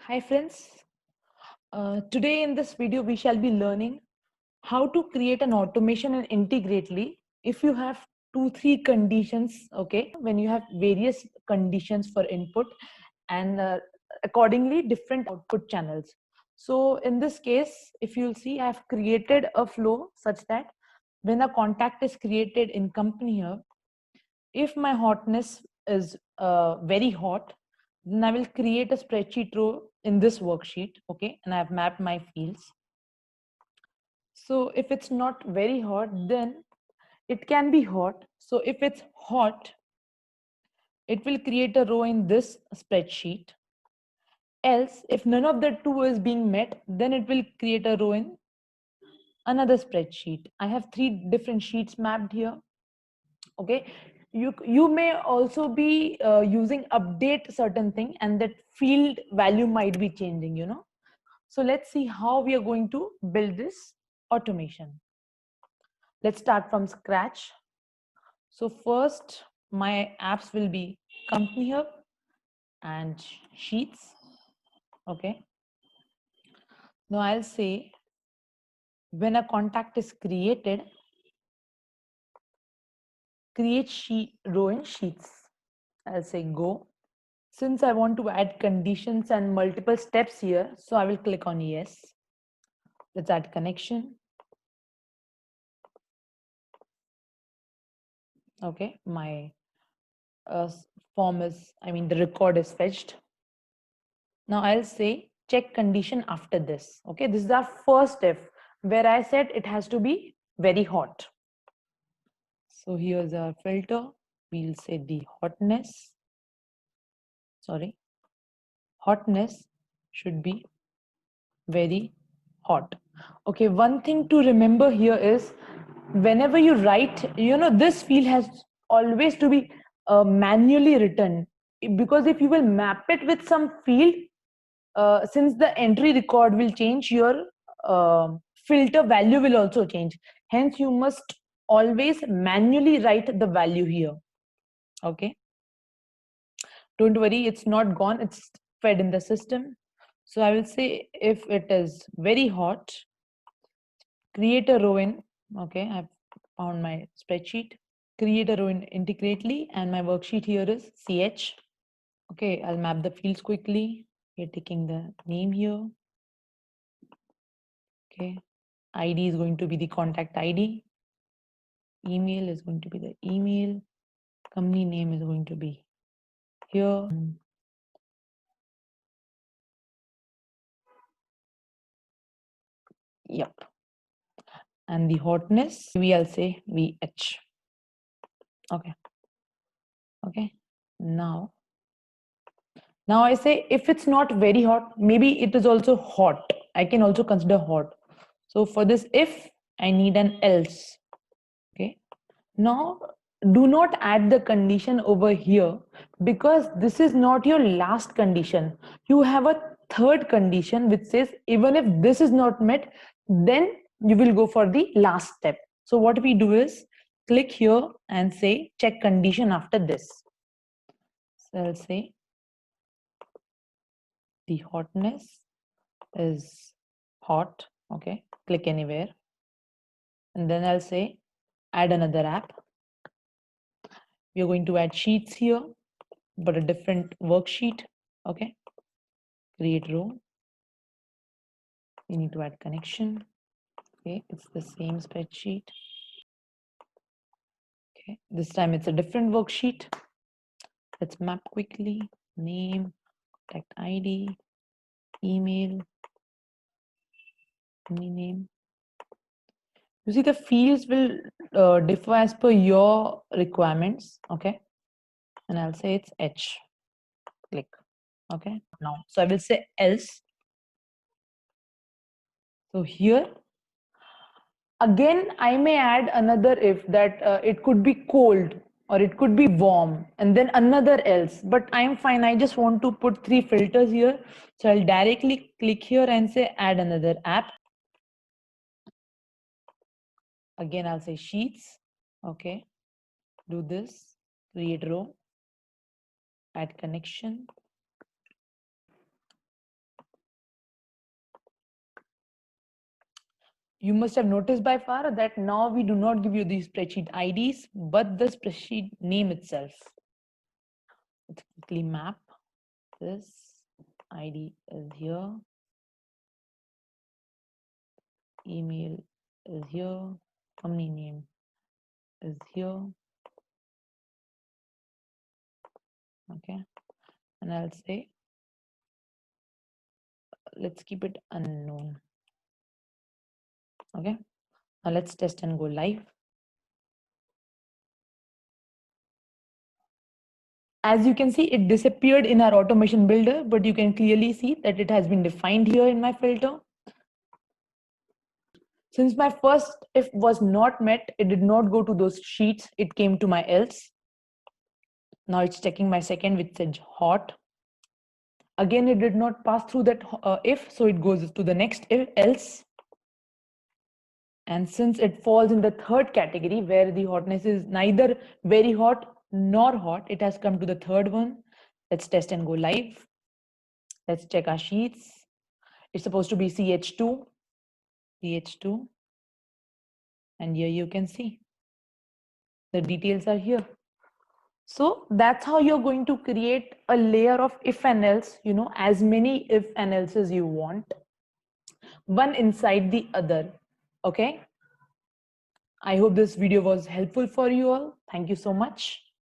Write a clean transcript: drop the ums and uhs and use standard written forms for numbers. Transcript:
Hi friends, today in this video we shall be learning how to create an automation and integrately if you have 2-3 conditions. Okay, when you have various conditions for input and accordingly different output channels. So in this case, if you'll see, I have created a flow such that when a contact is created in company hub, if my hotness is very hot, then I will create a spreadsheet row in this worksheet. Okay, and I've mapped my fields. So if it's not very hot, then it can be hot. So if it's hot, it will create a row in this spreadsheet. Else, if none of the two is being met, then it will create a row in another spreadsheet. I have 3 different sheets mapped here. Okay, you may also be using update certain thing, and that field value might be changing. So let's see how we are going to build this automation. Let's start from scratch. So first, my apps will be company hub and sheets. Okay, now I'll say when a contact is created, create sheet row in sheets. I'll say go. Since I want to add conditions and multiple steps here, so I will click on yes. Let's add connection. Okay, my form is, the record is fetched. Now I'll say check condition after this. Okay, this is our first step where I said it has to be very hot. So here's our filter. We'll say the hotness should be very hot. Okay, one thing to remember here is whenever you write, this field has always to be manually written, because if you will map it with some field, since the entry record will change, your filter value will also change. Hence, you must always manually write the value here. Okay, don't worry, it's not gone, it's fed in the system. So I will say if it is very hot, create a row in, okay, I've found my spreadsheet, create a row in integrately, and my worksheet here is ch. Okay, I'll map the fields quickly. We're taking the name here. Okay, ID is going to be the contact ID, email is going to be the email, company name is going to be here. Yep, and the hotness, I'll say VH. Okay, now I say if it's not very hot, maybe it is also hot, I can also consider hot. So for this if, I need an else. Okay, now do not add the condition over here, because this is not your last condition. You have a third condition which says even if this is not met, then you will go for the last step. So what we do is click here and say check condition after this. So I'll say the hotness is hot. Okay, click anywhere, and then I'll say add another app. We're going to add sheets here, but a different worksheet. Okay, create row, we need to add connection. Okay, it's the same spreadsheet. Okay, this time it's a different worksheet. Let's map quickly. Name, contact ID, email, name. You see the fields will differ as per your requirements. Okay, and I'll say it's H. Click. Okay, now so I will say else. So here again I may add another if, that it could be cold or it could be warm, and then another else, but I'm fine, I just want to put 3 filters here. So I'll directly click here and say add another app. Again I'll say sheets. Okay, do this, create row, add connection. You must have noticed by far that now we do not give you these spreadsheet IDs, but the spreadsheet name itself. Let's quickly map this. ID is here. Email is here. Company name is here. Okay. And I'll say, let's keep it unknown. Okay. Now let's test and go live. As you can see, it disappeared in our automation builder, but you can clearly see that it has been defined here in my filter. Since my first if was not met, it did not go to those sheets. It came to my else. Now it's checking my second, which said hot. Again, it did not pass through that if, so it goes to the next if else. And since it falls in the third category where the hotness is neither very hot nor hot, it has come to the third one. Let's test and go live. Let's check our sheets. It's supposed to be CH2. CH2. And here you can see the details are here. So that's how you're going to create a layer of if and else, as many if and else's you want, one inside the other. Okay. I hope this video was helpful for you all. Thank you so much.